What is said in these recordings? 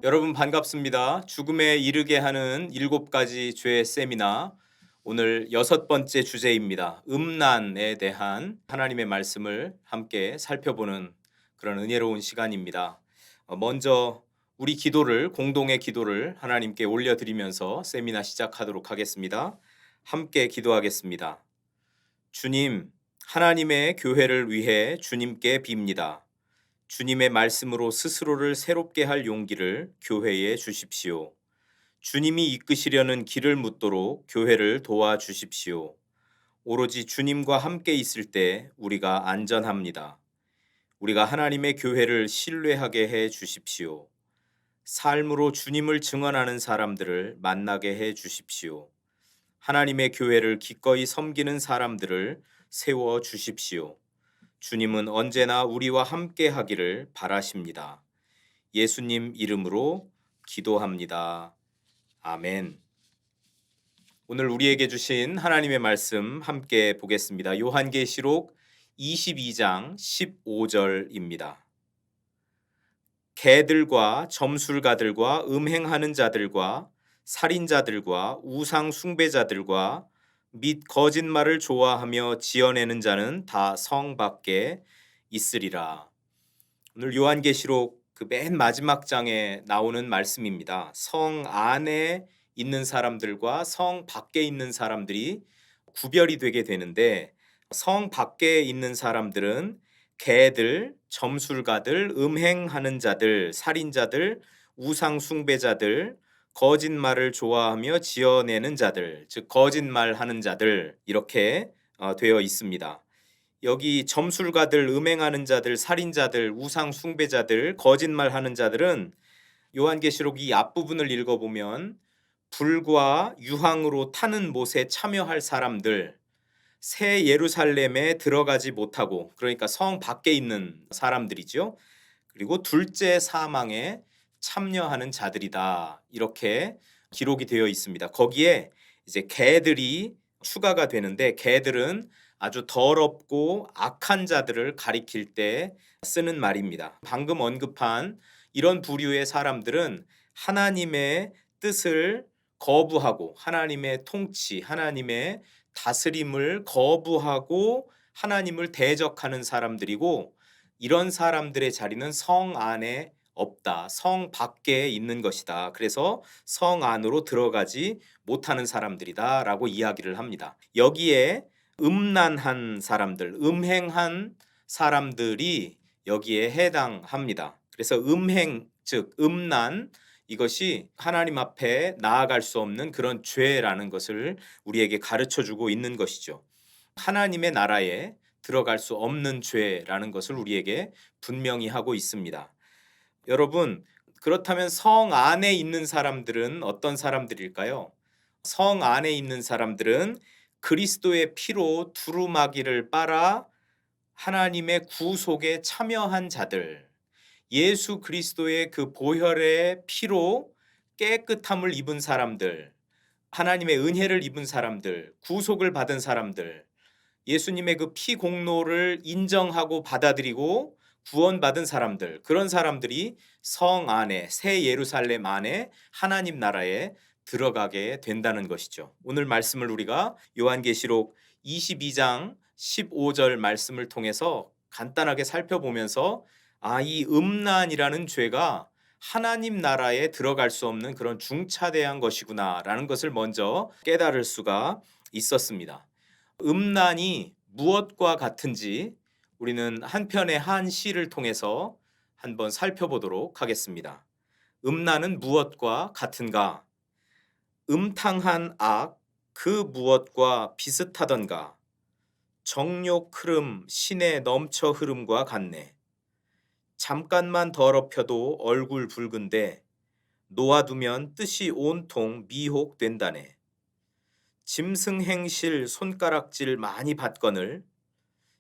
여러분 반갑습니다. 죽음에 이르게 하는 7가지 죄 세미나 오늘 6번째 주제입니다. 음란에 대한 하나님의 말씀을 함께 살펴보는 그런 은혜로운 시간입니다. 먼저 우리 기도를 공동의 기도를 하나님께 올려드리면서 세미나 시작하도록 하겠습니다. 함께 기도하겠습니다. 주님, 하나님의 교회를 위해 주님께 빕니다. 주님의 말씀으로 스스로를 새롭게 할 용기를 교회에 주십시오. 주님이 이끄시려는 길을 묻도록 교회를 도와주십시오. 오로지 주님과 함께 있을 때 우리가 안전합니다. 우리가 하나님의 교회를 신뢰하게 해 주십시오. 삶으로 주님을 증언하는 사람들을 만나게 해 주십시오. 하나님의 교회를 기꺼이 섬기는 사람들을 세워 주십시오. 주님은 언제나 우리와 함께 하기를 바라십니다. 예수님 이름으로 기도합니다. 아멘. 오늘 우리에게 주신 하나님의 말씀 함께 보겠습니다. 요한계시록 22장 15절입니다. 개들과 점술가들과 음행하는 자들과 살인자들과 우상 숭배자들과 및 거짓말을 좋아하며 지어내는 자는 다 성 밖에 있으리라. 오늘 요한계시록 그 맨 마지막 장에 나오는 말씀입니다. 성 안에 있는 사람들과 성 밖에 있는 사람들이 구별이 되게 되는데, 성 밖에 있는 사람들은 개들, 점술가들, 음행하는 자들, 살인자들, 우상 숭배자들, 거짓말을 좋아하며 지어내는 자들, 즉 거짓말하는 자들, 이렇게 되어 있습니다. 여기 점술가들, 음행하는 자들, 살인자들, 우상 숭배자들, 거짓말하는 자들은 요한계시록 이 앞부분을 읽어보면 불과 유황으로 타는 못에 참여할 사람들, 새 예루살렘에 들어가지 못하고, 그러니까 성 밖에 있는 사람들이죠. 그리고 둘째 사망에 참여하는 자들이다, 이렇게 기록이 되어 있습니다. 거기에 이제 개들이 추가가 되는데, 개들은 아주 더럽고 악한 자들을 가리킬 때 쓰는 말입니다. 방금 언급한 이런 부류의 사람들은 하나님의 뜻을 거부하고, 하나님의 통치, 하나님의 다스림을 거부하고 하나님을 대적하는 사람들이고, 이런 사람들의 자리는 성 안에 없다, 성 밖에 있는 것이다. 그래서 성 안으로 들어가지 못하는 사람들이다 라고 이야기를 합니다. 여기에 음란한 사람들, 음행한 사람들이 여기에 해당합니다. 그래서 음행, 즉 음란, 이것이 하나님 앞에 나아갈 수 없는 그런 죄라는 것을 우리에게 가르쳐주고 있는 것이죠. 하나님의 나라에 들어갈 수 없는 죄라는 것을 우리에게 분명히 하고 있습니다. 여러분, 그렇다면 성 안에 있는 사람들은 어떤 사람들일까요? 성 안에 있는 사람들은 그리스도의 피로 두루마기를 빨아 하나님의 구속에 참여한 자들, 예수 그리스도의 그 보혈의 피로 깨끗함을 입은 사람들, 하나님의 은혜를 입은 사람들, 구속을 받은 사람들, 예수님의 그 피 공로를 인정하고 받아들이고 구원받은 사람들, 그런 사람들이 성 안에, 새 예루살렘 안에 하나님 나라에 들어가게 된다는 것이죠. 오늘 말씀을 우리가 요한계시록 22장 15절 말씀을 통해서 간단하게 살펴보면서, 이 음란이라는 죄가 하나님 나라에 들어갈 수 없는 그런 중차대한 것이구나라는 것을 먼저 깨달을 수가 있었습니다. 음란이 무엇과 같은지 우리는 한편의 한 시를 통해서 한번 살펴보도록 하겠습니다. 음란은 무엇과 같은가? 음탕한 악, 그 무엇과 비슷하던가? 정욕 흐름, 신의 넘쳐 흐름과 같네. 잠깐만 더럽혀도 얼굴 붉은데 놓아두면 뜻이 온통 미혹된다네. 짐승행실 손가락질 많이 받거늘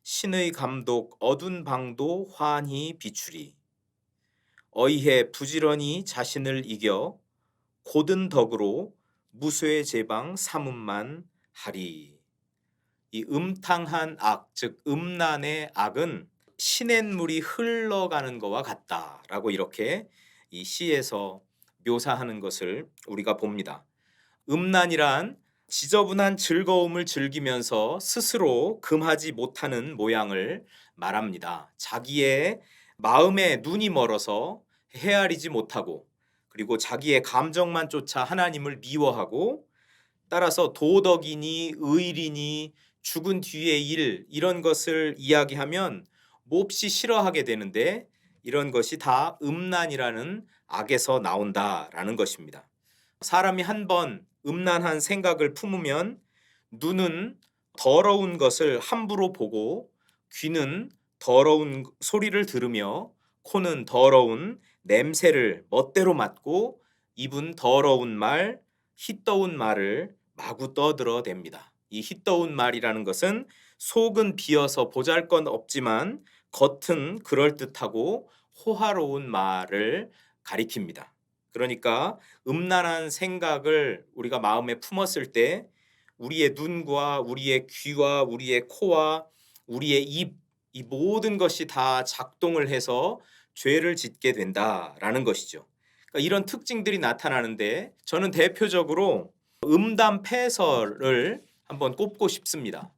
신의 감독 어둔 방도 환히 비추리. 어이해 부지런히 자신을 이겨 곧은 덕으로 무쇠 제방 삼음만 하리. 이 음탕한 악, 즉 음란의 악은 시냇물이 흘러가는 것과 같다라고 이렇게 이 시에서 묘사하는 것을 우리가 봅니다. 음란이란 지저분한 즐거움을 즐기면서 스스로 금하지 못하는 모양을 말합니다. 자기의 마음에 눈이 멀어서 헤아리지 못하고, 그리고 자기의 감정만 쫓아 하나님을 미워하고, 따라서 도덕이니 의리니 죽은 뒤의 일, 이런 것을 이야기하면 몹시 싫어하게 되는데, 이런 것이 다 음란이라는 악에서 나온다라는 것입니다. 사람이 한 번 음란한 생각을 품으면 눈은 더러운 것을 함부로 보고, 귀는 더러운 소리를 들으며, 코는 더러운 냄새를 멋대로 맡고, 입은 더러운 말, 휘떠운 말을 마구 떠들어댑니다. 이 휘떠운 말이라는 것은 속은 비어서 보잘것없지만 겉은 그럴듯하고 호화로운 말을 가리킵니다. 그러니까 음란한 생각을 우리가 마음에 품었을 때 우리의 눈과 우리의 귀와 우리의 코와 우리의 입, 이 모든 것이 다 작동을 해서 죄를 짓게 된다라는 것이죠. 그러니까 이런 특징들이 나타나는데, 저는 대표적으로 음담 패설을 한번 꼽고 싶습니다.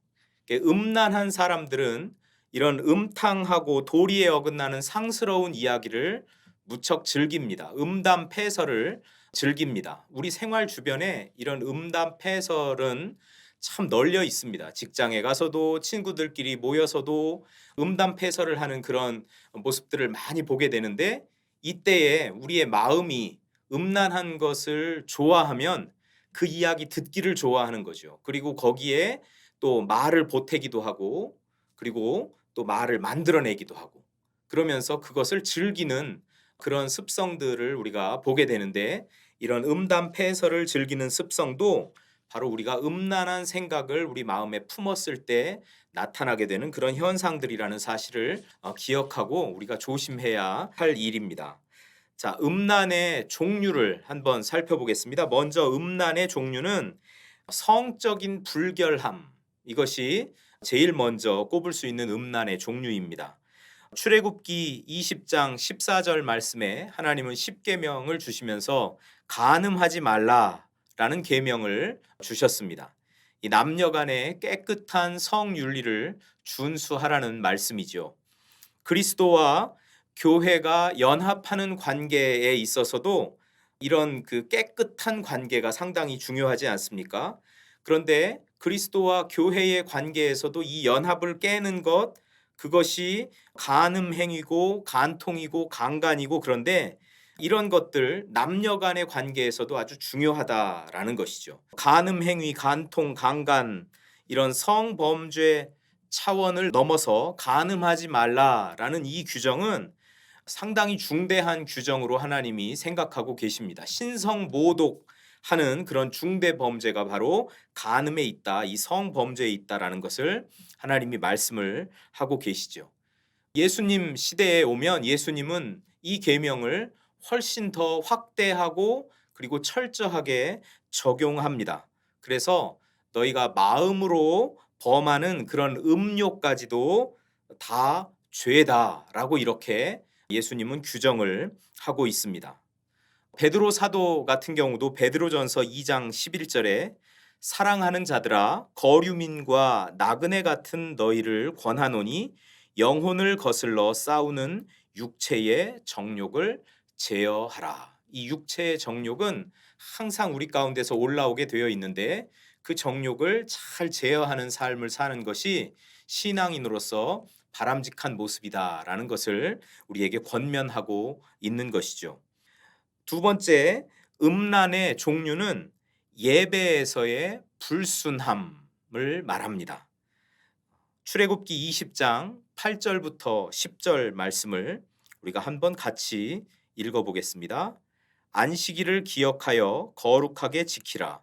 음란한 사람들은 이런 음탕하고 도리에 어긋나는 상스러운 이야기를 무척 즐깁니다. 음담 패설을 즐깁니다. 우리 생활 주변에 이런 음담 패설은 참 널려 있습니다. 직장에 가서도 친구들끼리 모여서도 음담 패설을 하는 그런 모습들을 많이 보게 되는데, 이때에 우리의 마음이 음란한 것을 좋아하면 그 이야기 듣기를 좋아하는 거죠. 그리고 거기에 또 말을 보태기도 하고, 그리고 또 말을 만들어내기도 하고, 그러면서 그것을 즐기는 그런 습성들을 우리가 보게 되는데, 이런 음담 패설을 즐기는 습성도 바로 우리가 음란한 생각을 우리 마음에 품었을 때 나타나게 되는 그런 현상들이라는 사실을 기억하고 우리가 조심해야 할 일입니다. 자, 음란의 종류를 한번 살펴보겠습니다. 먼저 음란의 종류는 성적인 불결함, 이것이 제일 먼저 꼽을 수 있는 음란의 종류입니다. 출애굽기 20장 14절 말씀에 하나님은 십계명을 주시면서 간음하지 말라라는 계명을 주셨습니다. 이 남녀 간의 깨끗한 성윤리를 준수하라는 말씀이죠. 그리스도와 교회가 연합하는 관계에 있어서도 이런 그 깨끗한 관계가 상당히 중요하지 않습니까? 그런데 그리스도와 교회의 관계에서도 이 연합을 깨는 것, 그것이 간음 행위고 간통이고 강간이고, 그런데 이런 것들 남녀 간의 관계에서도 아주 중요하다라는 것이죠. 간음 행위, 간통, 강간, 이런 성범죄 차원을 넘어서 간음하지 말라라는 이 규정은 상당히 중대한 규정으로 하나님이 생각하고 계십니다. 신성모독하는 그런 중대 범죄가 바로 간음에 있다, 이 성범죄에 있다라는 것을 하나님이 말씀을 하고 계시죠. 예수님 시대에 오면 예수님은 이 계명을 훨씬 더 확대하고 그리고 철저하게 적용합니다. 그래서 너희가 마음으로 범하는 그런 음욕까지도 다 죄다라고 이렇게 예수님은 규정을 하고 있습니다. 베드로 사도 같은 경우도 베드로전서 2장 11절에 사랑하는 자들아 거류민과 나그네 같은 너희를 권하노니 영혼을 거슬러 싸우는 육체의 정욕을 제어하라. 이 육체의 정욕은 항상 우리 가운데서 올라오게 되어 있는데, 그 정욕을 잘 제어하는 삶을 사는 것이 신앙인으로서 바람직한 모습이다라는 것을 우리에게 권면하고 있는 것이죠. 두 번째, 음란의 종류는 예배에서의 불순함을 말합니다. 출애굽기 20장 8절부터 10절 말씀을 우리가 한번 같이 읽어보겠습니다. 안식일을 기억하여 거룩하게 지키라.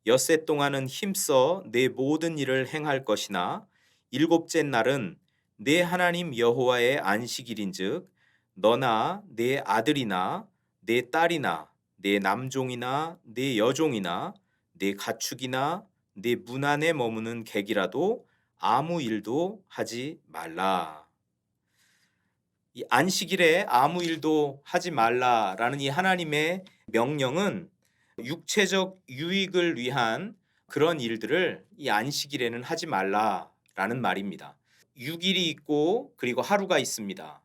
엿새 동안은 힘써 내 모든 일을 행할 것이나 일곱째 날은 내 하나님 여호와의 안식일인즉 너나 내 아들이나 내 딸이나 내 남종이나 내 여종이나 내 가축이나 내 문 안에 머무는 객이라도 아무 일도 하지 말라. 이 안식일에 아무 일도 하지 말라라는 이 하나님의 명령은 육체적 유익을 위한 그런 일들을 이 안식일에는 하지 말라라는 말입니다. 6일이 있고 그리고 하루가 있습니다.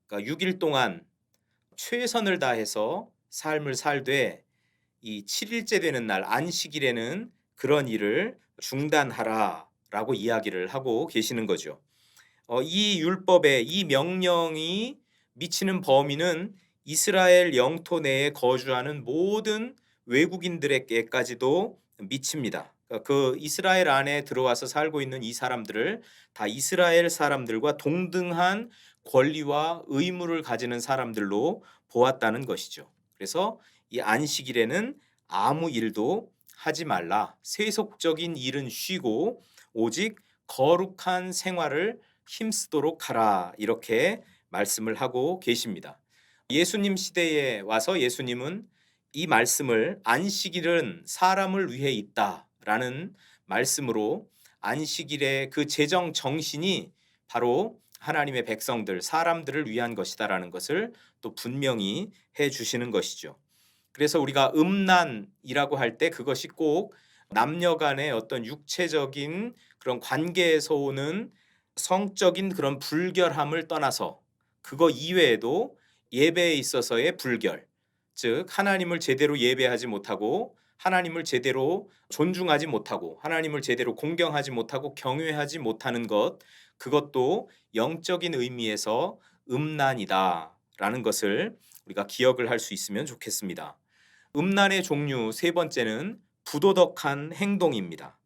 그러니까 6일 동안 최선을 다해서 삶을 살되 이 7일째 되는 날 안식일에는 그런 일을 중단하라라고 이야기를 하고 계시는 거죠. 이 율법의 이 명령이 미치는 범위는 이스라엘 영토 내에 거주하는 모든 외국인들에게까지도 미칩니다. 그 이스라엘 안에 들어와서 살고 있는 이 사람들을 다 이스라엘 사람들과 동등한 권리와 의무를 가지는 사람들로 보았다는 것이죠. 그래서 이 안식일에는 아무 일도 하지 말라. 세속적인 일은 쉬고 오직 거룩한 생활을 힘쓰도록 하라. 이렇게 말씀을 하고 계십니다. 예수님 시대에 와서 예수님은 이 말씀을 안식일은 사람을 위해 있다라는 말씀으로 안식일의 그 제정 정신이 바로 하나님의 백성들, 사람들을 위한 것이다라는 것을 또 분명히 해 주시는 것이죠. 그래서 우리가 음란이라고 할 때 그것이 꼭 남녀 간의 어떤 육체적인 그런 관계에서 오는 성적인 그런 불결함을 떠나서 그거 이외에도 예배에 있어서의 불결, 즉 하나님을 제대로 예배하지 못하고 하나님을 제대로 존중하지 못하고 하나님을 제대로 공경하지 못하고 경외하지 못하는 것, 그것도 영적인 의미에서 음란이다라는 것을 우리가 기억을 할 수 있으면 좋겠습니다. 음란의 종류 세 번째는 부도덕한 행동입니다.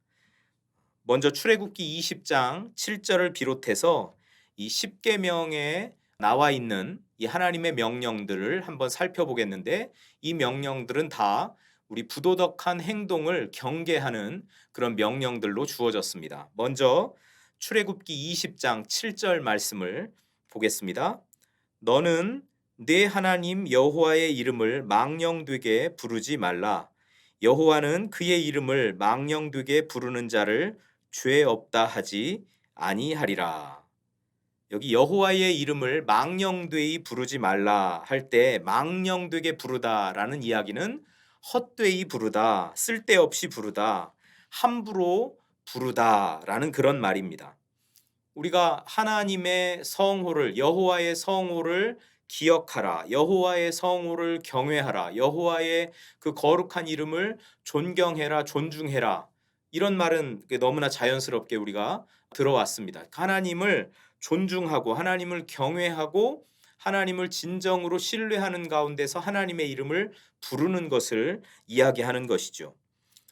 먼저 출애굽기 20장 7절을 비롯해서 이 10계명에 나와 있는 이 하나님의 명령들을 한번 살펴보겠는데, 이 명령들은 다 우리 부도덕한 행동을 경계하는 그런 명령들로 주어졌습니다. 먼저 출애굽기 20장 7절 말씀을 보겠습니다. 너는 내 하나님 여호와의 이름을 망령되게 부르지 말라. 여호와는 그의 이름을 망령되게 부르는 자를 죄 없다 하지 아니하리라. 여기 여호와의 이름을 망령되이 부르지 말라 할 때 망령되게 부르다라는 이야기는 헛되이 부르다, 쓸데없이 부르다, 함부로 부르다라는 그런 말입니다. 우리가 하나님의 성호를, 여호와의 성호를 기억하라, 여호와의 성호를 경외하라, 여호와의 그 거룩한 이름을 존경해라, 존중해라, 이런 말은 너무나 자연스럽게 우리가 들어왔습니다. 하나님을 존중하고 하나님을 경외하고 하나님을 진정으로 신뢰하는 가운데서 하나님의 이름을 부르는 것을 이야기하는 것이죠.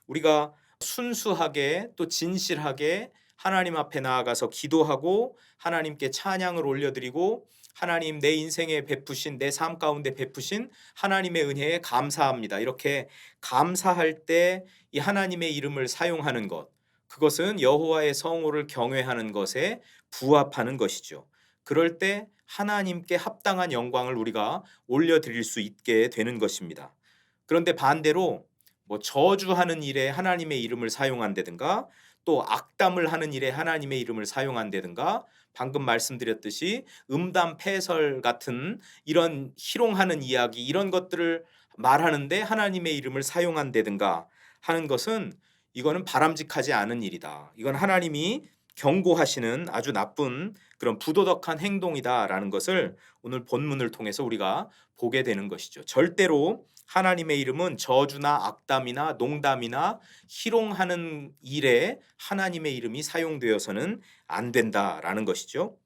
우리가 순수하게 또 진실하게 하나님 앞에 나아가서 기도하고 하나님께 찬양을 올려드리고 하나님 내 인생에 베푸신, 내 삶 가운데 베푸신 하나님의 은혜에 감사합니다, 이렇게 감사할 때 이 하나님의 이름을 사용하는 것, 그것은 여호와의 성호를 경외하는 것에 부합하는 것이죠. 그럴 때 하나님께 합당한 영광을 우리가 올려드릴 수 있게 되는 것입니다. 그런데 반대로 저주하는 일에 하나님의 이름을 사용한다든가 또 악담을 하는 일에 하나님의 이름을 사용한다든가 방금 말씀드렸듯이 음담 패설 같은 이런 희롱하는 이야기, 이런 것들을 말하는데 하나님의 이름을 사용한다든가 하는 것은 이거는 바람직하지 않은 일이다. 이건 하나님이 경고하시는 아주 나쁜 그런 부도덕한 행동이다라는 것을 오늘 본문을 통해서 우리가 보게 되는 것이죠. 절대로 하나님의 이름은 저주나 악담이나 농담이나 희롱하는 일에 하나님의 이름이 사용되어서는 안 된다라는 것이죠.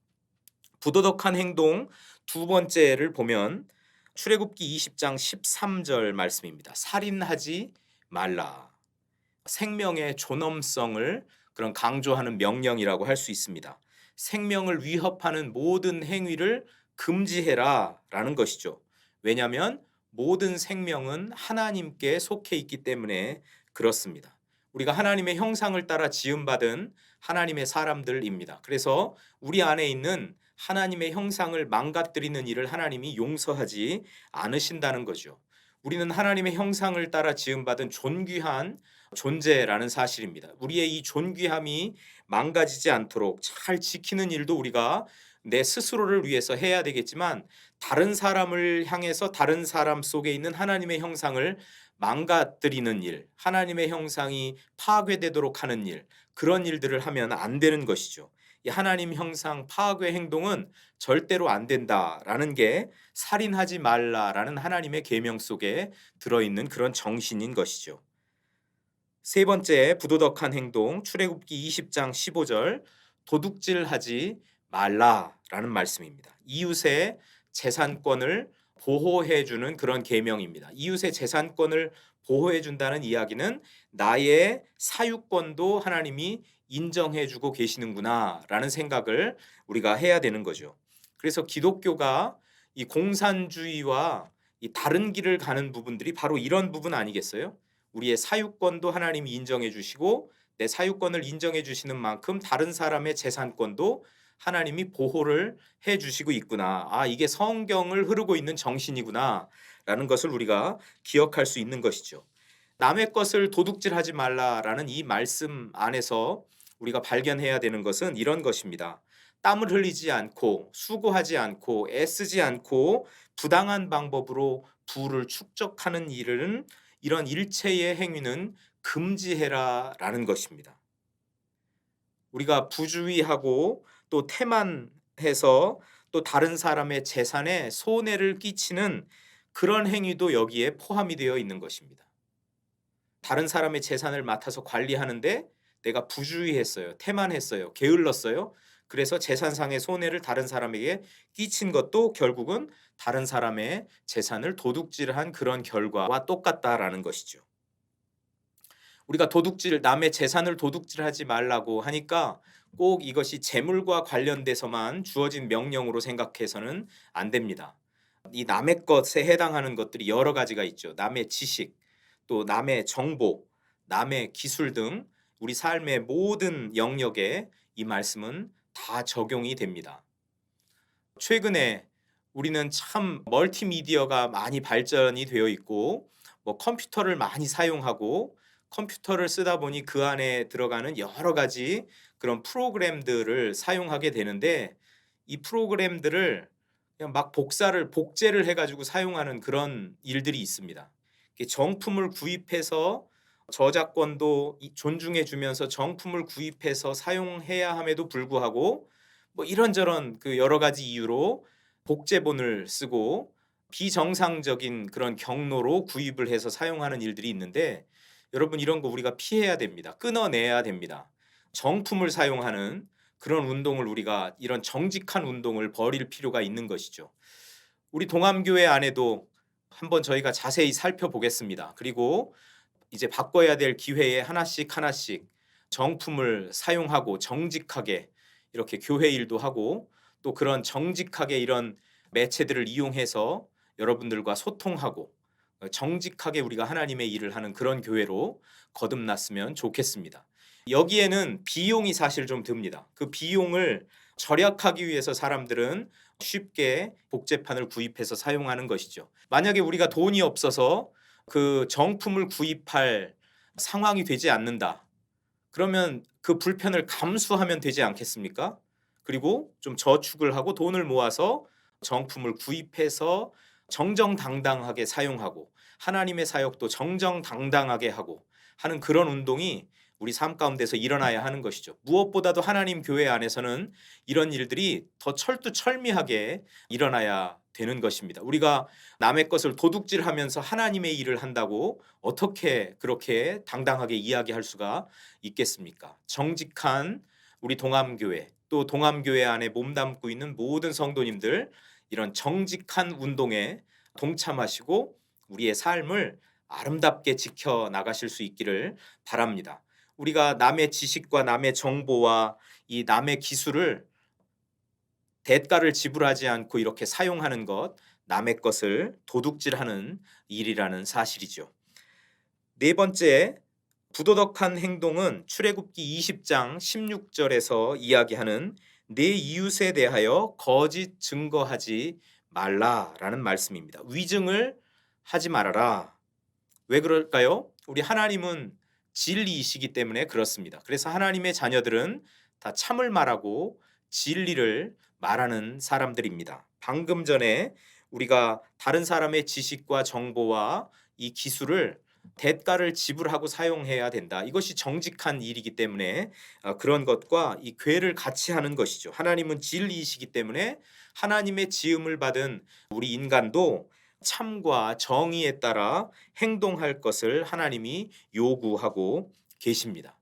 부도덕한 행동 두 번째를 보면 출애굽기 20장 13절 말씀입니다. 살인하지 말라. 생명의 존엄성을 그런 강조하는 명령이라고 할 수 있습니다. 생명을 위협하는 모든 행위를 금지해라라는 것이죠. 왜냐하면 모든 생명은 하나님께 속해 있기 때문에 그렇습니다. 우리가 하나님의 형상을 따라 지음받은 하나님의 사람들입니다. 그래서 우리 안에 있는 하나님의 형상을 망가뜨리는 일을 하나님이 용서하지 않으신다는 거죠. 우리는 하나님의 형상을 따라 지음받은 존귀한 존재라는 사실입니다. 우리의 이 존귀함이 망가지지 않도록 잘 지키는 일도 우리가 내 스스로를 위해서 해야 되겠지만 다른 사람을 향해서 다른 사람 속에 있는 하나님의 형상을 망가뜨리는 일, 하나님의 형상이 파괴되도록 하는 일, 그런 일들을 하면 안 되는 것이죠. 이 하나님 형상 파괴 행동은 절대로 안 된다라는 게 살인하지 말라라는 하나님의 계명 속에 들어있는 그런 정신인 것이죠. 세 번째 부도덕한 행동, 출애굽기 20장 15절, 도둑질하지 말라라는 말씀입니다. 이웃의 재산권을 보호해 주는 그런 계명입니다. 이웃의 재산권을 보호해 준다는 이야기는 나의 사유권도 하나님이 인정해 주고 계시는구나라는 생각을 우리가 해야 되는 거죠. 그래서 기독교가 이 공산주의와 이 다른 길을 가는 부분들이 바로 이런 부분 아니겠어요? 우리의 사유권도 하나님이 인정해 주시고 내 사유권을 인정해 주시는 만큼 다른 사람의 재산권도 하나님이 보호를 해 주시고 있구나. 아, 이게 성경을 흐르고 있는 정신이구나 라는 것을 우리가 기억할 수 있는 것이죠. 남의 것을 도둑질하지 말라라는 이 말씀 안에서 우리가 발견해야 되는 것은 이런 것입니다. 땀을 흘리지 않고 수고하지 않고 애쓰지 않고 부당한 방법으로 부를 축적하는 일은 이런 일체의 행위는 금지해라라는 것입니다. 우리가 부주의하고 또 태만해서 또 다른 사람의 재산에 손해를 끼치는 그런 행위도 여기에 포함이 되어 있는 것입니다. 다른 사람의 재산을 맡아서 관리하는데 내가 부주의했어요. 태만했어요. 게을렀어요. 그래서 재산상의 손해를 다른 사람에게 끼친 것도 결국은 다른 사람의 재산을 도둑질한 그런 결과와 똑같다라는 것이죠. 우리가 남의 재산을 도둑질하지 말라고 하니까 꼭 이것이 재물과 관련돼서만 주어진 명령으로 생각해서는 안 됩니다. 이 남의 것에 해당하는 것들이 여러 가지가 있죠. 남의 지식, 또 남의 정보, 남의 기술 등 우리 삶의 모든 영역에 이 말씀은 다 적용이 됩니다. 최근에 우리는 참 멀티미디어가 많이 발전이 되어 있고 컴퓨터를 많이 사용하고 컴퓨터를 쓰다 보니 그 안에 들어가는 여러 가지 그런 프로그램들을 사용하게 되는데 이 프로그램들을 그냥 막 복제를 해가지고 사용하는 그런 일들이 있습니다. 정품을 구입해서 저작권도 존중해 주면서 정품을 구입해서 사용해야 함에도 불구하고 이런저런 그 여러 가지 이유로 복제본을 쓰고 비정상적인 그런 경로로 구입을 해서 사용하는 일들이 있는데 여러분 이런 거 우리가 피해야 됩니다. 끊어내야 됩니다. 정품을 사용하는 그런 운동을 우리가 이런 정직한 운동을 벌일 필요가 있는 것이죠. 우리 동암교회 안에도 한번 저희가 자세히 살펴보겠습니다. 그리고 이제 바꿔야 될 기회에 하나씩 하나씩 정품을 사용하고 정직하게 이렇게 교회 일도 하고 또 그런 정직하게 이런 매체들을 이용해서 여러분들과 소통하고 정직하게 우리가 하나님의 일을 하는 그런 교회로 거듭났으면 좋겠습니다. 여기에는 비용이 사실 좀 듭니다. 그 비용을 절약하기 위해서 사람들은 쉽게 복제판을 구입해서 사용하는 것이죠. 만약에 우리가 돈이 없어서 그 정품을 구입할 상황이 되지 않는다. 그러면 그 불편을 감수하면 되지 않겠습니까? 그리고 좀 저축을 하고 돈을 모아서 정품을 구입해서 정정당당하게 사용하고 하나님의 사역도 정정당당하게 하고 하는 그런 운동이 우리 삶 가운데서 일어나야 하는 것이죠. 무엇보다도 하나님 교회 안에서는 이런 일들이 더 철두철미하게 일어나야 되는 것입니다. 우리가 남의 것을 도둑질하면서 하나님의 일을 한다고 어떻게 그렇게 당당하게 이야기할 수가 있겠습니까? 정직한 우리 동암교회 또 동암교회 안에 몸담고 있는 모든 성도님들 이런 정직한 운동에 동참하시고 우리의 삶을 아름답게 지켜 나가실 수 있기를 바랍니다. 우리가 남의 지식과 남의 정보와 이 남의 기술을 대가를 지불하지 않고 이렇게 사용하는 것, 남의 것을 도둑질하는 일이라는 사실이죠. 네 번째, 부도덕한 행동은 출애굽기 20장 16절에서 이야기하는 내 이웃에 대하여 거짓 증거하지 말라라는 말씀입니다. 위증을 하지 말아라. 왜 그럴까요? 우리 하나님은 진리이시기 때문에 그렇습니다. 그래서 하나님의 자녀들은 다 참을 말하고 진리를 말하는 사람들입니다. 방금 전에 우리가 다른 사람의 지식과 정보와 이 기술을 대가를 지불하고 사용해야 된다. 이것이 정직한 일이기 때문에 그런 것과 이 궤를 같이 하는 것이죠. 하나님은 진리이시기 때문에 하나님의 지음을 받은 우리 인간도 참과 정의에 따라 행동할 것을 하나님이 요구하고 계십니다.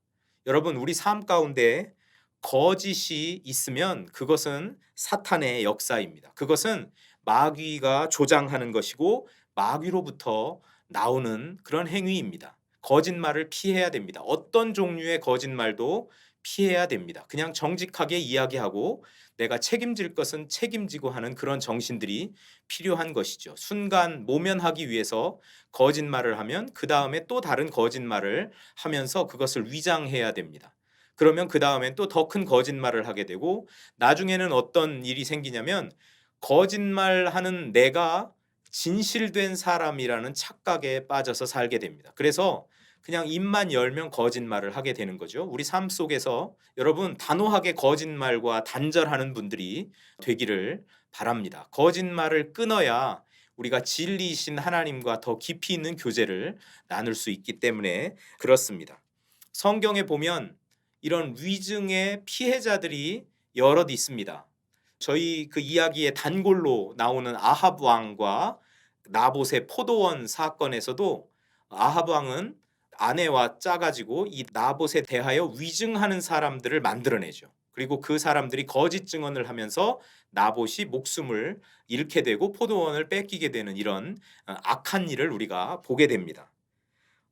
여러분, 우리 삶 가운데 거짓이 있으면 그것은 사탄의 역사입니다. 그것은 마귀가 조장하는 것이고 마귀로부터 나오는 그런 행위입니다. 거짓말을 피해야 됩니다. 어떤 종류의 거짓말도 피해야 됩니다. 그냥 정직하게 이야기하고 내가 책임질 것은 책임지고 하는 그런 정신들이 필요한 것이죠. 순간 모면하기 위해서 거짓말을 하면 그 다음에 또 다른 거짓말을 하면서 그것을 위장해야 됩니다. 그러면 그 다음엔 또 더 큰 거짓말을 하게 되고 나중에는 어떤 일이 생기냐면 거짓말하는 내가 진실된 사람이라는 착각에 빠져서 살게 됩니다. 그래서 그냥 입만 열면 거짓말을 하게 되는 거죠. 우리 삶 속에서 여러분 단호하게 거짓말과 단절하는 분들이 되기를 바랍니다. 거짓말을 끊어야 우리가 진리이신 하나님과 더 깊이 있는 교제를 나눌 수 있기 때문에 그렇습니다. 성경에 보면 이런 위증의 피해자들이 여럿 있습니다. 저희 그 이야기의 단골로 나오는 아합 왕과 나봇의 포도원 사건에서도 아합 왕은 아내와 짜가지고 이 나봇에 대하여 위증하는 사람들을 만들어내죠. 그리고 그 사람들이 거짓 증언을 하면서 나봇이 목숨을 잃게 되고 포도원을 뺏기게 되는 이런 악한 일을 우리가 보게 됩니다.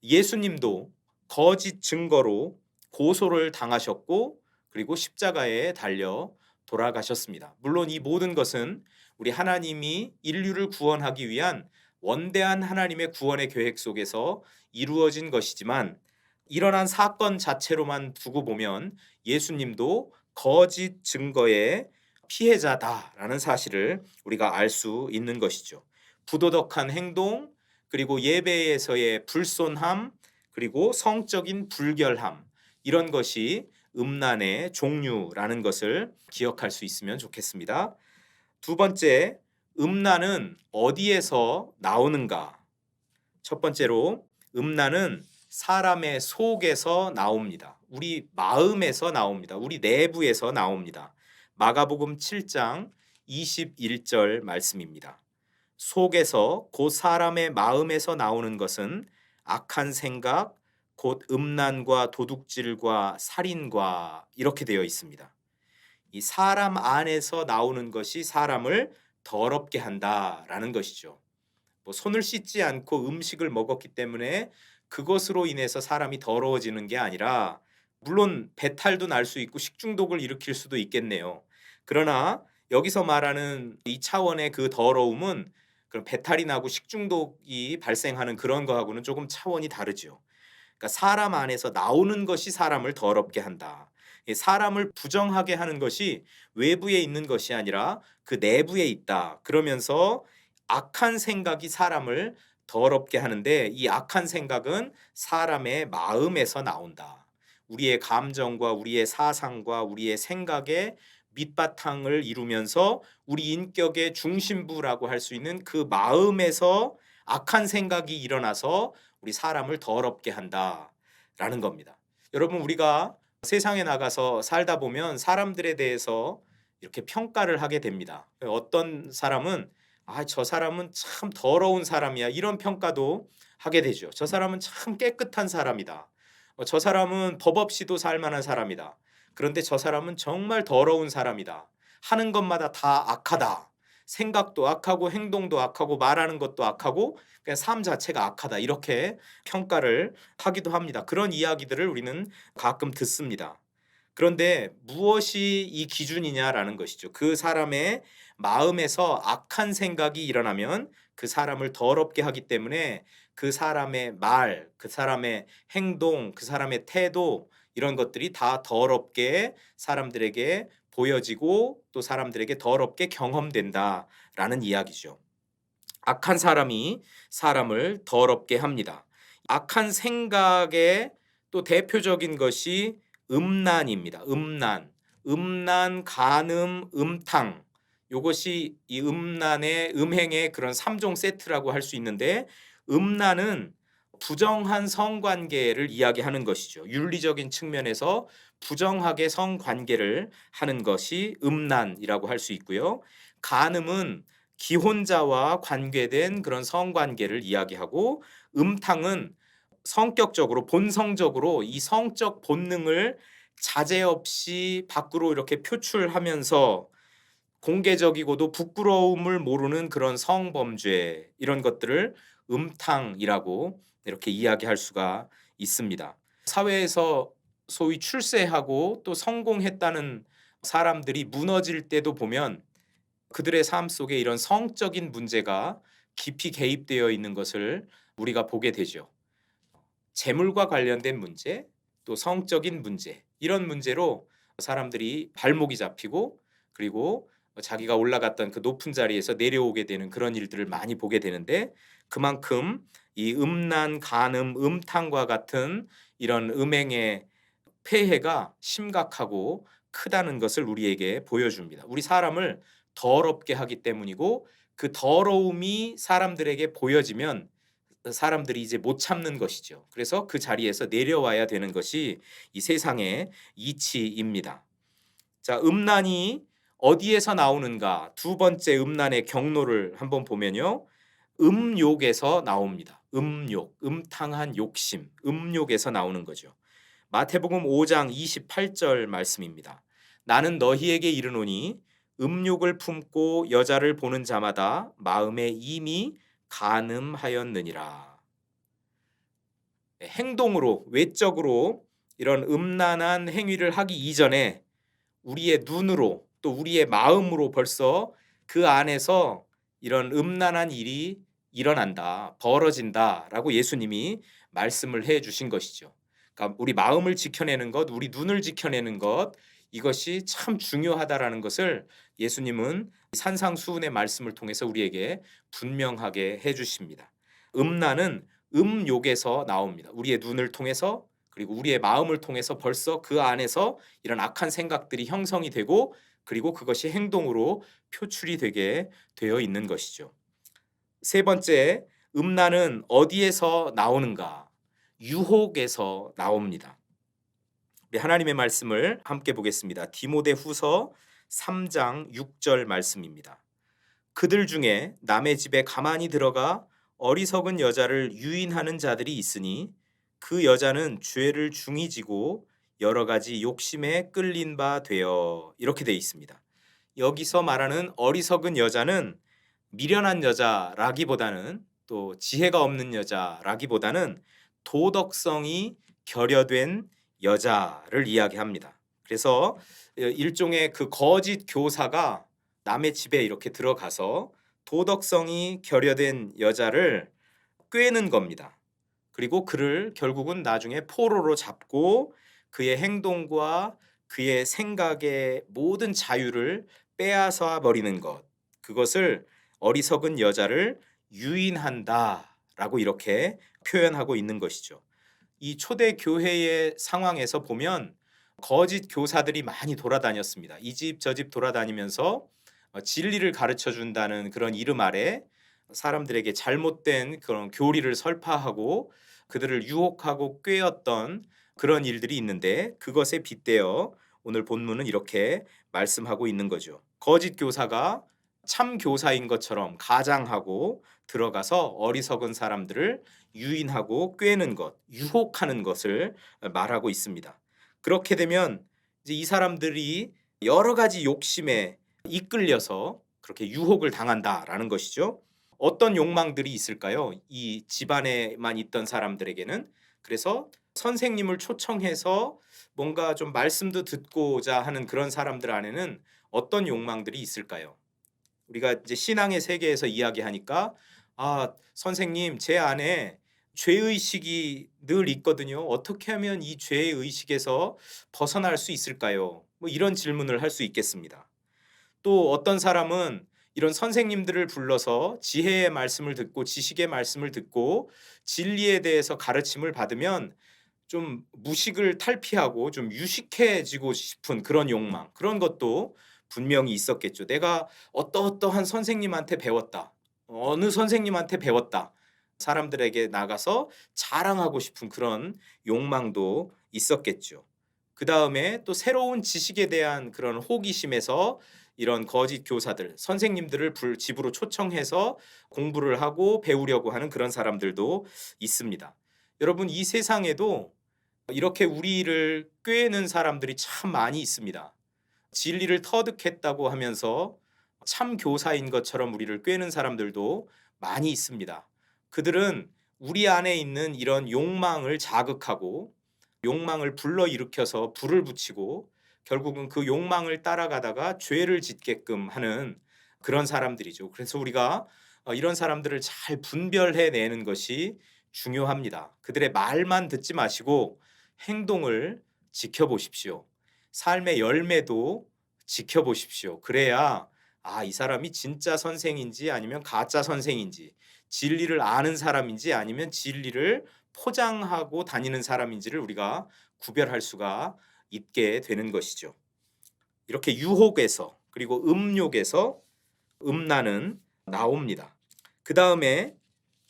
예수님도 거짓 증거로 고소를 당하셨고 그리고 십자가에 달려 돌아가셨습니다. 물론 이 모든 것은 우리 하나님이 인류를 구원하기 위한 원대한 하나님의 구원의 계획 속에서 이루어진 것이지만 일어난 사건 자체로만 두고 보면 예수님도 거짓 증거의 피해자다라는 사실을 우리가 알 수 있는 것이죠. 부도덕한 행동, 그리고 예배에서의 불손함, 그리고 성적인 불결함, 이런 것이 음란의 종류라는 것을 기억할 수 있으면 좋겠습니다. 두 번째, 음란은 어디에서 나오는가? 첫 번째로 음란은 사람의 속에서 나옵니다. 우리 마음에서 나옵니다. 우리 내부에서 나옵니다. 마가복음 7장 21절 말씀입니다. 속에서 곧 사람의 마음에서 나오는 것은 악한 생각, 곧 음란과 도둑질과 살인과 이렇게 되어 있습니다. 이 사람 안에서 나오는 것이 사람을 더럽게 한다라는 것이죠. 손을 씻지 않고 음식을 먹었기 때문에 그것으로 인해서 사람이 더러워지는 게 아니라 물론 배탈도 날 수 있고 식중독을 일으킬 수도 있겠네요. 그러나 여기서 말하는 이 차원의 그 더러움은 그런 배탈이 나고 식중독이 발생하는 그런 거하고는 조금 차원이 다르죠. 그러니까 사람 안에서 나오는 것이 사람을 더럽게 한다. 사람을 부정하게 하는 것이 외부에 있는 것이 아니라 그 내부에 있다. 그러면서 악한 생각이 사람을 더럽게 하는데 이 악한 생각은 사람의 마음에서 나온다. 우리의 감정과 우리의 사상과 우리의 생각의 밑바탕을 이루면서 우리 인격의 중심부라고 할 수 있는 그 마음에서 악한 생각이 일어나서 우리 사람을 더럽게 한다라는 겁니다. 여러분, 우리가 세상에 나가서 살다 보면 사람들에 대해서 이렇게 평가를 하게 됩니다. 어떤 사람은 저 사람은 참 더러운 사람이야, 이런 평가도 하게 되죠. 저 사람은 참 깨끗한 사람이다. 저 사람은 법 없이도 살 만한 사람이다. 그런데 저 사람은 정말 더러운 사람이다. 하는 것마다 다 악하다. 생각도 악하고 행동도 악하고 말하는 것도 악하고 그냥 삶 자체가 악하다. 이렇게 평가를 하기도 합니다. 그런 이야기들을 우리는 가끔 듣습니다. 그런데 무엇이 이 기준이냐라는 것이죠. 그 사람의 마음에서 악한 생각이 일어나면 그 사람을 더럽게 하기 때문에 그 사람의 말, 그 사람의 행동, 그 사람의 태도, 이런 것들이 다 더럽게 사람들에게 보여지고 또 사람들에게 더럽게 경험된다라는 이야기죠. 악한 사람이 사람을 더럽게 합니다. 악한 생각의 또 대표적인 것이 음란입니다. 음란. 음란, 간음, 음탕. 요것이 이 음란의 음행의 그런 3종 세트라고 할 수 있는데, 음란은 부정한 성관계를 이야기하는 것이죠. 윤리적인 측면에서 부정하게 성관계를 하는 것이 음란이라고 할 수 있고요. 간음은 기혼자와 관계된 그런 성관계를 이야기하고, 음탕은 성격적으로 본성적으로 이 성적 본능을 자제 없이 밖으로 이렇게 표출하면서 공개적이고도 부끄러움을 모르는 그런 성범죄, 이런 것들을 음탕이라고 이렇게 이야기할 수가 있습니다. 사회에서 소위 출세하고 또 성공했다는 사람들이 무너질 때도 보면 그들의 삶 속에 이런 성적인 문제가 깊이 개입되어 있는 것을 우리가 보게 되죠. 재물과 관련된 문제, 또 성적인 문제, 이런 문제로 사람들이 발목이 잡히고, 그리고 자기가 올라갔던 그 높은 자리에서 내려오게 되는 그런 일들을 많이 보게 되는데, 그만큼 이 음란, 간음, 음탕과 같은 이런 음행의 폐해가 심각하고 크다는 것을 우리에게 보여줍니다. 우리 사람을 더럽게 하기 때문이고, 그 더러움이 사람들에게 보여지면 사람들이 이제 못 참는 것이죠. 그래서 그 자리에서 내려와야 되는 것이 이 세상의 이치입니다. 자, 음란이 어디에서 나오는가? 두 번째 음란의 경로를 한번 보면요. 음욕에서 나옵니다. 음욕, 음탕한 욕심, 음욕에서 나오는 거죠. 마태복음 5장 28절 말씀입니다. 나는 너희에게 이르노니 음욕을 품고 여자를 보는 자마다 마음에 이미 간음하였느니라. 행동으로, 외적으로 이런 음란한 행위를 하기 이전에 우리의 눈으로 또 우리의 마음으로 벌써 그 안에서 이런 음란한 일이 일어난다, 벌어진다라고 예수님이 말씀을 해 주신 것이죠. 그러니까 우리 마음을 지켜내는 것, 우리 눈을 지켜내는 것, 이것이 참 중요하다라는 것을 예수님은 산상수훈의 말씀을 통해서 우리에게 분명하게 해 주십니다. 음란은 음욕에서 나옵니다. 우리의 눈을 통해서, 그리고 우리의 마음을 통해서 벌써 그 안에서 이런 악한 생각들이 형성이 되고, 그리고 그것이 행동으로 표출이 되게 되어 있는 것이죠. 세 번째, 음란은 어디에서 나오는가? 유혹에서 나옵니다. 우리 하나님의 말씀을 함께 보겠습니다. 디모데후서 3장 6절 말씀입니다. 그들 중에 남의 집에 가만히 들어가 어리석은 여자를 유인하는 자들이 있으니 그 여자는 죄를 중히 지고 여러 가지 욕심에 끌린 바 되어, 이렇게 되어 있습니다. 여기서 말하는 어리석은 여자는 미련한 여자라기보다는, 또 지혜가 없는 여자라기보다는 도덕성이 결여된 여자를 이야기합니다. 그래서 일종의 그 거짓 교사가 남의 집에 이렇게 들어가서 도덕성이 결여된 여자를 꿰는 겁니다. 그리고 그를 결국은 나중에 포로로 잡고 그의 행동과 그의 생각의 모든 자유를 빼앗아 버리는 것, 그것을 어리석은 여자를 유인한다라고 이렇게 표현하고 있는 것이죠. 이 초대 교회의 상황에서 보면 거짓 교사들이 많이 돌아다녔습니다. 이 집 저 집 돌아다니면서 진리를 가르쳐 준다는 그런 이름 아래 사람들에게 잘못된 그런 교리를 설파하고 그들을 유혹하고 꾀었던 그런 일들이 있는데, 그것에 빗대어 오늘 본문은 이렇게 말씀하고 있는 거죠. 거짓 교사가 참 교사인 것처럼 가장하고 들어가서 어리석은 사람들을 유인하고 꾀는 것, 유혹하는 것을 말하고 있습니다. 그렇게 되면 이제 이 사람들이 여러 가지 욕심에 이끌려서 그렇게 유혹을 당한다라는 것이죠. 어떤 욕망들이 있을까요? 이 집안에만 있던 사람들에게는. 그래서 선생님을 초청해서 뭔가 좀 말씀도 듣고자 하는 그런 사람들 안에는 어떤 욕망들이 있을까요? 우리가 이제 신앙의 세계에서 이야기하니까, 아, 선생님, 제 안에 죄의식이 늘 있거든요. 어떻게 하면 이 죄의 의식에서 벗어날 수 있을까요? 뭐 이런 질문을 할 수 있겠습니다. 또 어떤 사람은 이런 선생님들을 불러서 지혜의 말씀을 듣고 지식의 말씀을 듣고 진리에 대해서 가르침을 받으면 좀 무식을 탈피하고 좀 유식해지고 싶은 그런 욕망, 그런 것도 분명히 있었겠죠. 내가 어떠어떠한 선생님한테 배웠다. 어느 선생님한테 배웠다. 사람들에게 나가서 자랑하고 싶은 그런 욕망도 있었겠죠. 그다음에 또 새로운 지식에 대한 그런 호기심에서 이런 거짓 교사들, 선생님들을 집으로 초청해서 공부를 하고 배우려고 하는 그런 사람들도 있습니다. 여러분, 이 세상에도 이렇게 우리를 꾀는 사람들이 참 많이 있습니다. 진리를 터득했다고 하면서 참 교사인 것처럼 우리를 꾀는 사람들도 많이 있습니다. 그들은 우리 안에 있는 이런 욕망을 자극하고 욕망을 불러일으켜서 불을 붙이고 결국은 그 욕망을 따라가다가 죄를 짓게끔 하는 그런 사람들이죠. 그래서 우리가 이런 사람들을 잘 분별해 내는 것이 중요합니다. 그들의 말만 듣지 마시고 행동을 지켜보십시오. 삶의 열매도 지켜보십시오. 그래야 이 사람이 진짜 선생인지 아니면 가짜 선생인지, 진리를 아는 사람인지 아니면 진리를 포장하고 다니는 사람인지를 우리가 구별할 수가 있게 되는 것이죠. 이렇게 유혹에서 그리고 음욕에서 음란은 나옵니다. 그 다음에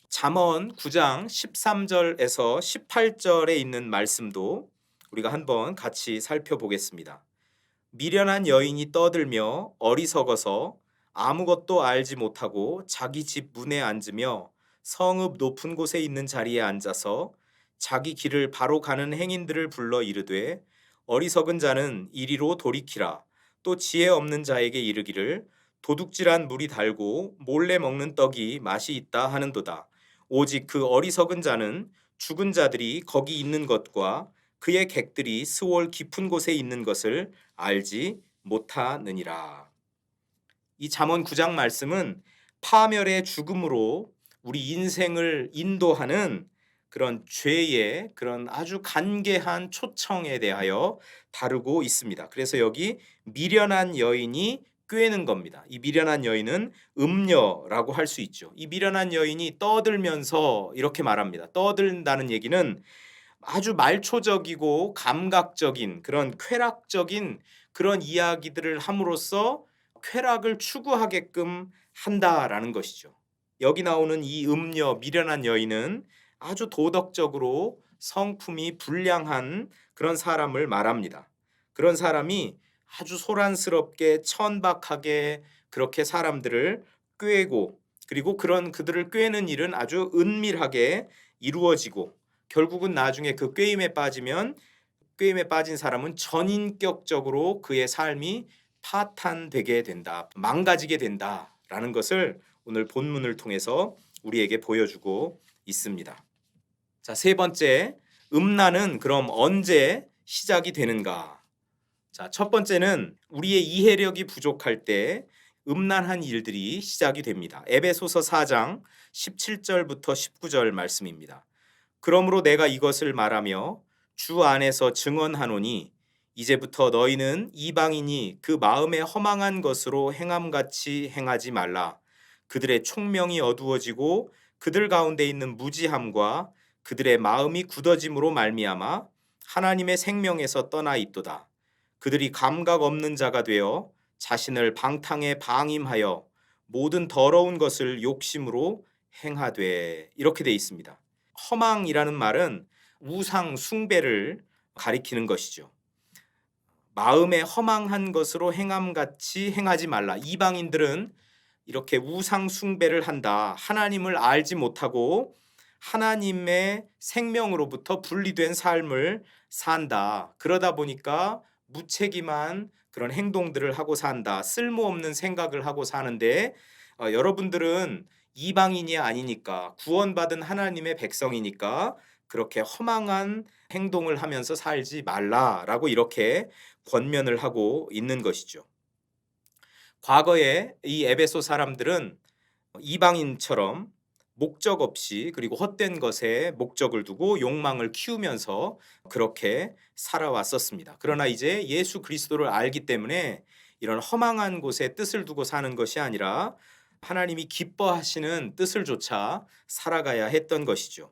잠언 9장 13절에서 18절에 있는 말씀도 우리가 한번 같이 살펴보겠습니다. 미련한 여인이 떠들며 어리석어서 아무것도 알지 못하고 자기 집 문에 앉으며 성읍 높은 곳에 있는 자리에 앉아서 자기 길을 바로 가는 행인들을 불러 이르되 어리석은 자는 이리로 돌이키라. 또 지혜 없는 자에게 이르기를 도둑질한 물이 달고 몰래 먹는 떡이 맛이 있다 하는도다. 오직 그 어리석은 자는 죽은 자들이 거기 있는 것과 그의 객들이 스올 깊은 곳에 있는 것을 알지 못하느니라. 이 잠언 9장 말씀은 파멸의 죽음으로 우리 인생을 인도하는 그런 죄의 그런 아주 간계한 초청에 대하여 다루고 있습니다. 그래서 여기 미련한 여인이 꾀는 겁니다. 이 미련한 여인은 음녀라고 할 수 있죠. 이 미련한 여인이 떠들면서 이렇게 말합니다. 떠든다는 얘기는 아주 말초적이고 감각적인 그런 쾌락적인 그런 이야기들을 함으로써 쾌락을 추구하게끔 한다라는 것이죠. 여기 나오는 이 음녀 미련한 여인은 아주 도덕적으로 성품이 불량한 그런 사람을 말합니다. 그런 사람이 아주 소란스럽게 천박하게 그렇게 사람들을 꾀고, 그리고 그런 그들을 꾀는 일은 아주 은밀하게 이루어지고 결국은 나중에 그 꾀임에 빠진 사람은 전인격적으로 그의 삶이 파탄되게 된다, 망가지게 된다라는 것을 오늘 본문을 통해서 우리에게 보여주고 있습니다. 자, 세 번째, 음란은 그럼 언제 시작이 되는가? 자, 첫 번째는 우리의 이해력이 부족할 때 음란한 일들이 시작이 됩니다. 에베소서 4장 17절부터 19절 말씀입니다. 그러므로 내가 이것을 말하며 주 안에서 증언하노니 이제부터 너희는 이방인이 그 마음에 허망한 것으로 행함같이 행하지 말라. 그들의 총명이 어두워지고 그들 가운데 있는 무지함과 그들의 마음이 굳어짐으로 말미암아 하나님의 생명에서 떠나 있도다. 그들이 감각 없는 자가 되어 자신을 방탕에 방임하여 모든 더러운 것을 욕심으로 행하되, 이렇게 돼 있습니다. 허망이라는 말은 우상 숭배를 가리키는 것이죠. 마음에 허망한 것으로 행함같이 행하지 말라. 이방인들은 이렇게 우상 숭배를 한다. 하나님을 알지 못하고 하나님의 생명으로부터 분리된 삶을 산다. 그러다 보니까 무책임한 그런 행동들을 하고 산다. 쓸모없는 생각을 하고 사는데 여러분들은 이방인이 아니니까, 구원받은 하나님의 백성이니까 그렇게 허망한 행동을 하면서 살지 말라라고 이렇게 권면을 하고 있는 것이죠. 과거에 이 에베소 사람들은 이방인처럼 목적 없이 그리고 헛된 것에 목적을 두고 욕망을 키우면서 그렇게 살아왔었습니다. 그러나 이제 예수 그리스도를 알기 때문에 이런 허망한 곳에 뜻을 두고 사는 것이 아니라 하나님이 기뻐하시는 뜻을 조차 살아가야 했던 것이죠.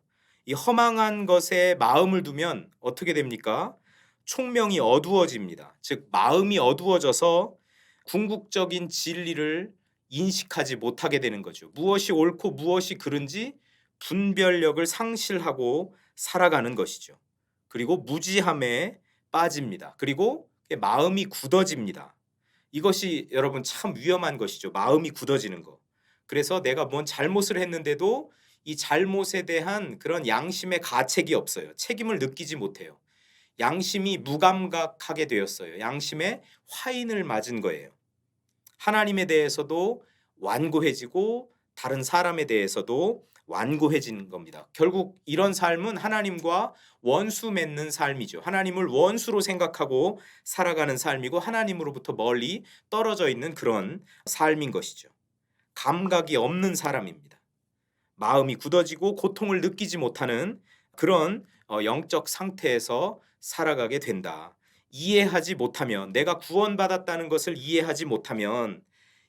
이 허망한 것에 마음을 두면 어떻게 됩니까? 총명이 어두워집니다. 즉 마음이 어두워져서 궁극적인 진리를 인식하지 못하게 되는 거죠. 무엇이 옳고 무엇이 그른지 분별력을 상실하고 살아가는 것이죠. 그리고 무지함에 빠집니다. 그리고 마음이 굳어집니다. 이것이 여러분 참 위험한 것이죠. 마음이 굳어지는 거. 그래서 내가 뭔 잘못을 했는데도 이 잘못에 대한 그런 양심의 가책이 없어요. 책임을 느끼지 못해요. 양심이 무감각하게 되었어요. 양심에 화인을 맞은 거예요. 하나님에 대해서도 완고해지고 다른 사람에 대해서도 완고해지는 겁니다. 결국 이런 삶은 하나님과 원수 맺는 삶이죠. 하나님을 원수로 생각하고 살아가는 삶이고 하나님으로부터 멀리 떨어져 있는 그런 삶인 것이죠. 감각이 없는 사람입니다. 마음이 굳어지고 고통을 느끼지 못하는 그런 영적 상태에서 살아가게 된다. 이해하지 못하면, 내가 구원받았다는 것을 이해하지 못하면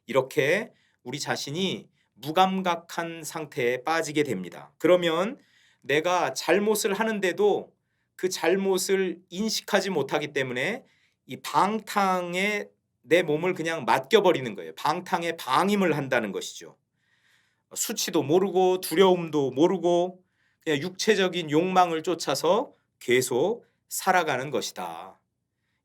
이렇게 우리 자신이 무감각한 상태에 빠지게 됩니다. 그러면 내가 잘못을 하는데도 그 잘못을 인식하지 못하기 때문에 이 방탕에 내 몸을 그냥 맡겨버리는 거예요. 방탕에 방임을 한다는 것이죠. 수치도 모르고 두려움도 모르고 그냥 육체적인 욕망을 쫓아서 계속 살아가는 것이다.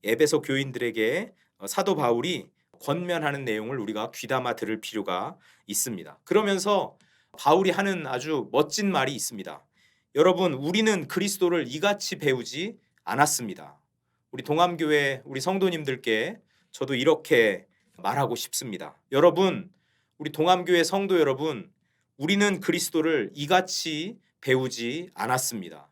에베소 교인들에게 사도 바울이 권면하는 내용을 우리가 귀담아 들을 필요가 있습니다. 그러면서 바울이 하는 아주 멋진 말이 있습니다. 여러분, 우리는 그리스도를 이같이 배우지 않았습니다. 우리 동암교회 우리 성도님들께 저도 이렇게 말하고 싶습니다. 여러분, 우리 동암교회 성도 여러분, 우리는 그리스도를 이같이 배우지 않았습니다.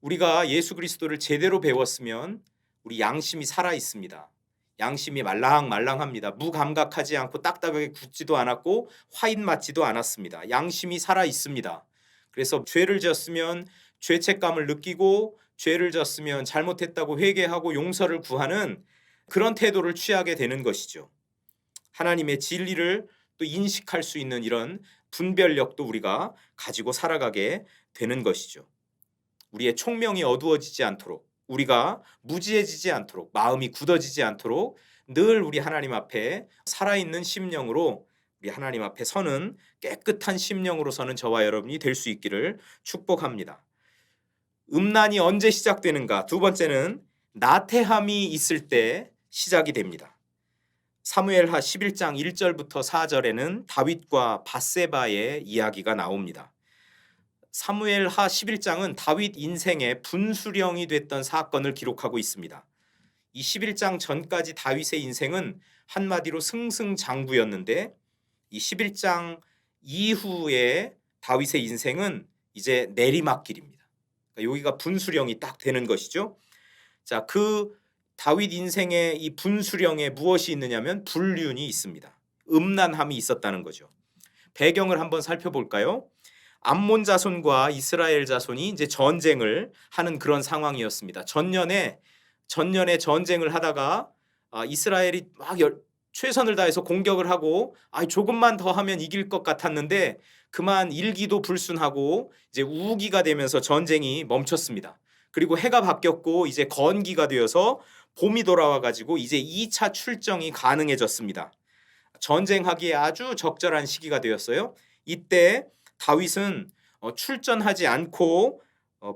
우리가 예수 그리스도를 제대로 배웠으면 우리 양심이 살아 있습니다. 양심이 말랑말랑합니다. 무감각하지 않고 딱딱하게 굳지도 않았고 화인 맞지도 않았습니다. 양심이 살아 있습니다. 그래서 죄를 지었으면 죄책감을 느끼고 죄를 졌으면 잘못했다고 회개하고 용서를 구하는 그런 태도를 취하게 되는 것이죠. 하나님의 진리를 또 인식할 수 있는 이런 분별력도 우리가 가지고 살아가게 되는 것이죠. 우리의 총명이 어두워지지 않도록, 우리가 무지해지지 않도록, 마음이 굳어지지 않도록 늘 우리 하나님 앞에 살아있는 심령으로 우리 하나님 앞에 서는 깨끗한 심령으로 서는 저와 여러분이 될 수 있기를 축복합니다. 음란이 언제 시작되는가? 두 번째는 나태함이 있을 때 시작이 됩니다. 사무엘하 11장 1절부터 4절에는 다윗과 밧세바의 이야기가 나옵니다. 사무엘하 11장은 다윗 인생의 분수령이 됐던 사건을 기록하고 있습니다. 이 11장 전까지 다윗의 인생은 한마디로 승승장구였는데 이 11장 이후에 다윗의 인생은 이제 내리막길입니다. 그러니까 여기가 분수령이 딱 되는 것이죠. 자, 그 다윗 인생의 이 분수령에 무엇이 있느냐면 불륜이 있습니다. 음란함이 있었다는 거죠. 배경을 한번 살펴볼까요? 암몬 자손과 이스라엘 자손이 이제 전쟁을 하는 그런 상황이었습니다. 전년에 전쟁을 하다가 이스라엘이 막 최선을 다해서 공격을 하고 조금만 더 하면 이길 것 같았는데 그만 일기도 불순하고 이제 우기가 되면서 전쟁이 멈췄습니다. 그리고 해가 바뀌었고 이제 건기가 되어서 봄이 돌아와 가지고 이제 2차 출정이 가능해졌습니다. 전쟁하기에 아주 적절한 시기가 되었어요. 이때 다윗은 출전하지 않고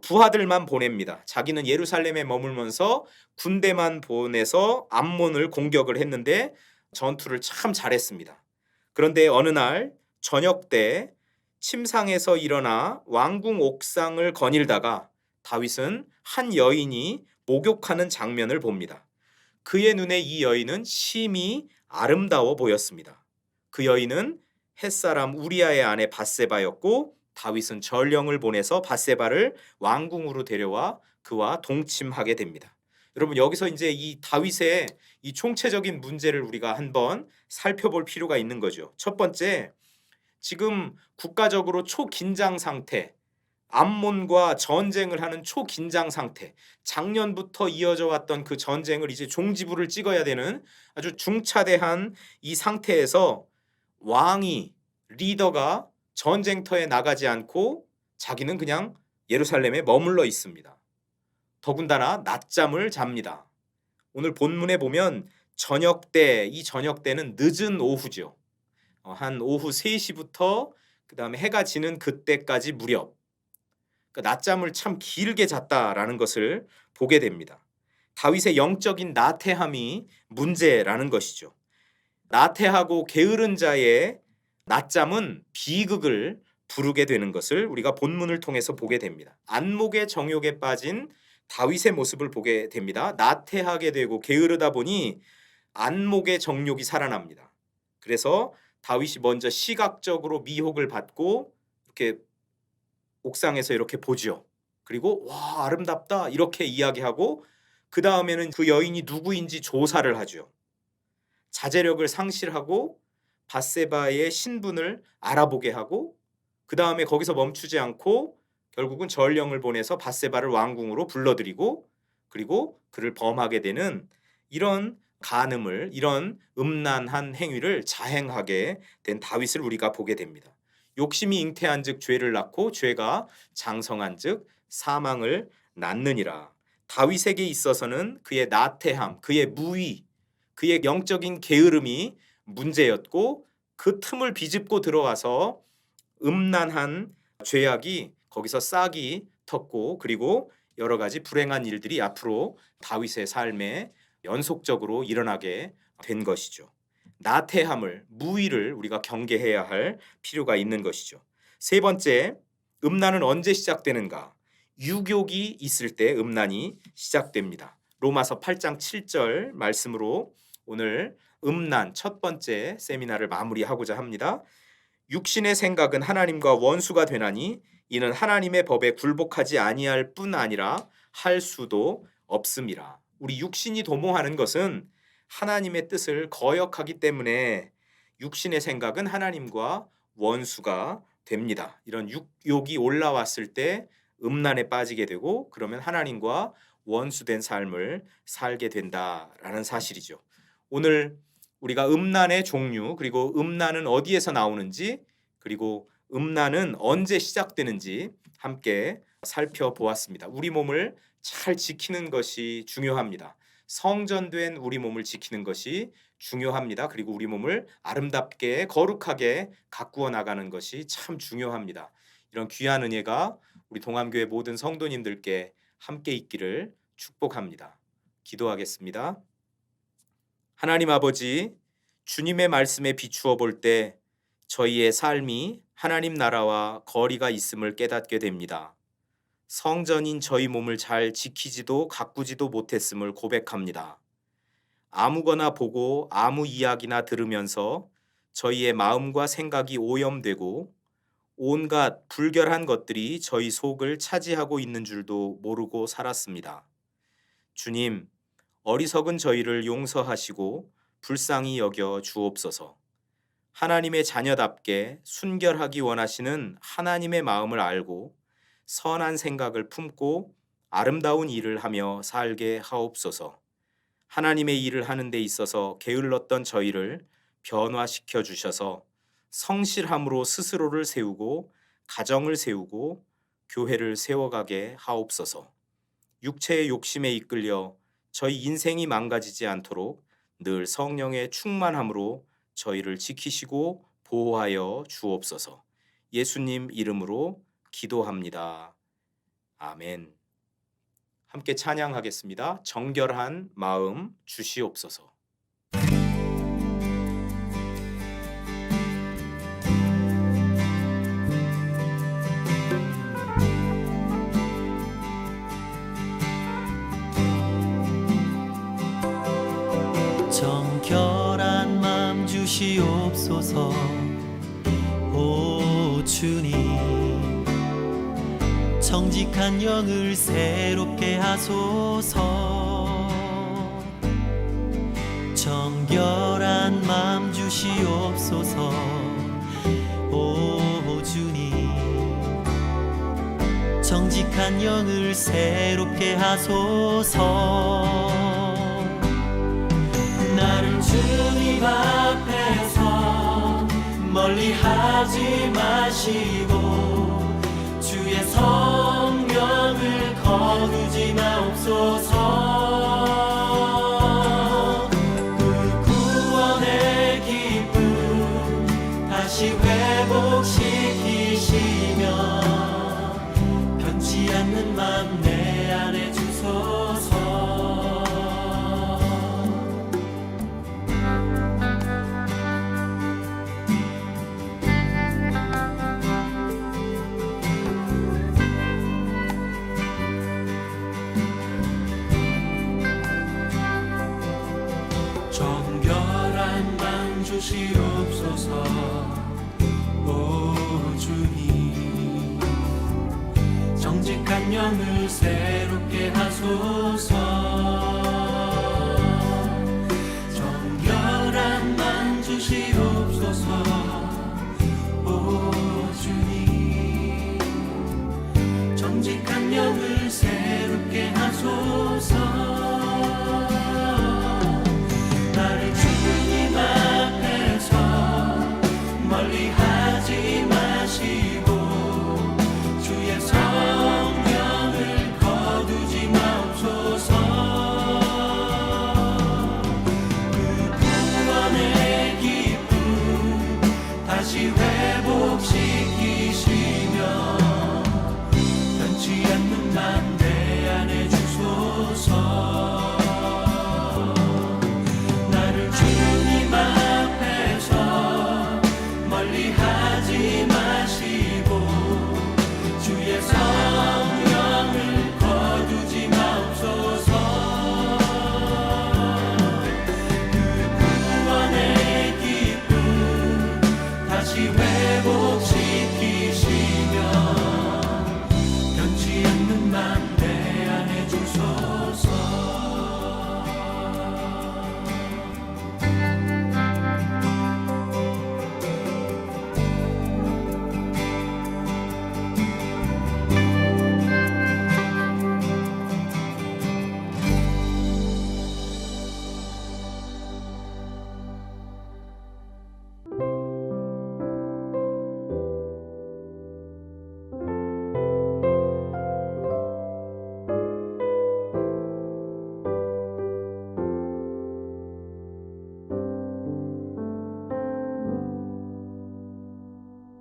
부하들만 보냅니다. 자기는 예루살렘에 머물면서 군대만 보내서 암몬을 공격을 했는데 전투를 참 잘했습니다. 그런데 어느 날 저녁 때 침상에서 일어나 왕궁 옥상을 거닐다가 다윗은 한 여인이 목욕하는 장면을 봅니다. 그의 눈에 이 여인은 심히 아름다워 보였습니다. 그 여인은 햇사람 우리아의 아내 밧세바였고 다윗은 전령을 보내서 밧세바를 왕궁으로 데려와 그와 동침하게 됩니다. 여러분, 여기서 이제 이 다윗의 이 총체적인 문제를 우리가 한번 살펴볼 필요가 있는 거죠. 첫 번째, 지금 국가적으로 초긴장 상태, 암몬과 전쟁을 하는 초긴장 상태, 작년부터 이어져 왔던 그 전쟁을 이제 종지부를 찍어야 되는 아주 중차대한 이 상태에서 왕이, 리더가 전쟁터에 나가지 않고 자기는 그냥 예루살렘에 머물러 있습니다. 더군다나 낮잠을 잡니다. 오늘 본문에 보면 저녁 때, 이 저녁 때는 늦은 오후죠. 한 오후 3시부터 그다음에 해가 지는 그때까지 무렵, 그러니까 낮잠을 참 길게 잤다라는 것을 보게 됩니다. 다윗의 영적인 나태함이 문제라는 것이죠. 나태하고 게으른 자의 낮잠은 비극을 부르게 되는 것을 우리가 본문을 통해서 보게 됩니다. 안목의 정욕에 빠진 다윗의 모습을 보게 됩니다. 나태하게 되고 게으르다 보니 안목의 정욕이 살아납니다. 그래서 다윗이 먼저 시각적으로 미혹을 받고 이렇게 옥상에서 이렇게 보죠. 그리고 와, 아름답다 이렇게 이야기하고 그 다음에는 그 여인이 누구인지 조사를 하죠. 자제력을 상실하고 밧세바의 신분을 알아보게 하고 그 다음에 거기서 멈추지 않고 결국은 전령을 보내서 밧세바를 왕궁으로 불러들이고 그리고 그를 범하게 되는 이런 간음을, 이런 음란한 행위를 자행하게 된 다윗을 우리가 보게 됩니다. 욕심이 잉태한즉 죄를 낳고 죄가 장성한즉 사망을 낳느니라. 다윗에게 있어서는 그의 나태함, 그의 무위, 그의 영적인 게으름이 문제였고 그 틈을 비집고 들어와서 음란한 죄악이 거기서 싹이 텄고 그리고 여러 가지 불행한 일들이 앞으로 다윗의 삶에 연속적으로 일어나게 된 것이죠. 나태함을, 무위를 우리가 경계해야 할 필요가 있는 것이죠. 세 번째, 음란은 언제 시작되는가? 유욕이 있을 때 음란이 시작됩니다. 로마서 8장 7절 말씀으로 오늘 음란 첫 번째 세미나를 마무리하고자 합니다. 육신의 생각은 하나님과 원수가 되나니 이는 하나님의 법에 굴복하지 아니할 뿐 아니라 할 수도 없음이라. 우리 육신이 도모하는 것은 하나님의 뜻을 거역하기 때문에 육신의 생각은 하나님과 원수가 됩니다. 이런 육욕이 올라왔을 때 음란에 빠지게 되고 그러면 하나님과 원수된 삶을 살게 된다라는 사실이죠. 오늘 우리가 음란의 종류 그리고 음란은 어디에서 나오는지 그리고 음란은 언제 시작되는지 함께 살펴보았습니다. 우리 몸을 잘 지키는 것이 중요합니다. 성전된 우리 몸을 지키는 것이 중요합니다. 그리고 우리 몸을 아름답게 거룩하게 가꾸어 나가는 것이 참 중요합니다. 이런 귀한 은혜가 우리 동암교회 모든 성도님들께 함께 있기를 축복합니다. 기도하겠습니다. 하나님 아버지, 주님의 말씀에 비추어 볼 때 저희의 삶이 하나님 나라와 거리가 있음을 깨닫게 됩니다. 성전인 저희 몸을 잘 지키지도 가꾸지도 못했음을 고백합니다. 아무거나 보고 아무 이야기나 들으면서 저희의 마음과 생각이 오염되고 온갖 불결한 것들이 저희 속을 차지하고 있는 줄도 모르고 살았습니다. 주님, 어리석은 저희를 용서하시고 불쌍히 여겨 주옵소서. 하나님의 자녀답게 순결하기 원하시는 하나님의 마음을 알고 선한 생각을 품고 아름다운 일을 하며 살게 하옵소서. 하나님의 일을 하는 데 있어서 게을렀던 저희를 변화시켜 주셔서 성실함으로 스스로를 세우고 가정을 세우고 교회를 세워가게 하옵소서. 육체의 욕심에 이끌려 저희 인생이 망가지지 않도록 늘 성령의 충만함으로 저희를 지키시고 보호하여 주옵소서. 예수님 이름으로 기도합니다. 아멘. 함께 찬양하겠습니다. 정결한 마음 주시옵소서. 정결한 마음 주시옵소서. 오 주님, 정직한 영을 새롭게 하소서. 정결한 마음 주시옵소서. 오 주님, 정직한 영을 새롭게 하소서. 나를 주님 앞에서 멀리 하지 마시고 주의 성 거두지 마옵소서. 그 구원의 기쁨 다시 회복시키시며 변치 않는 맘 내 안에 주소서. 정결한 맘 주시옵소서. 오 주님, 정직한 영을 새롭게 하소서. 정결한 맘 주시옵소서. 오 주님, 정직한 영을 새롭게 하소서.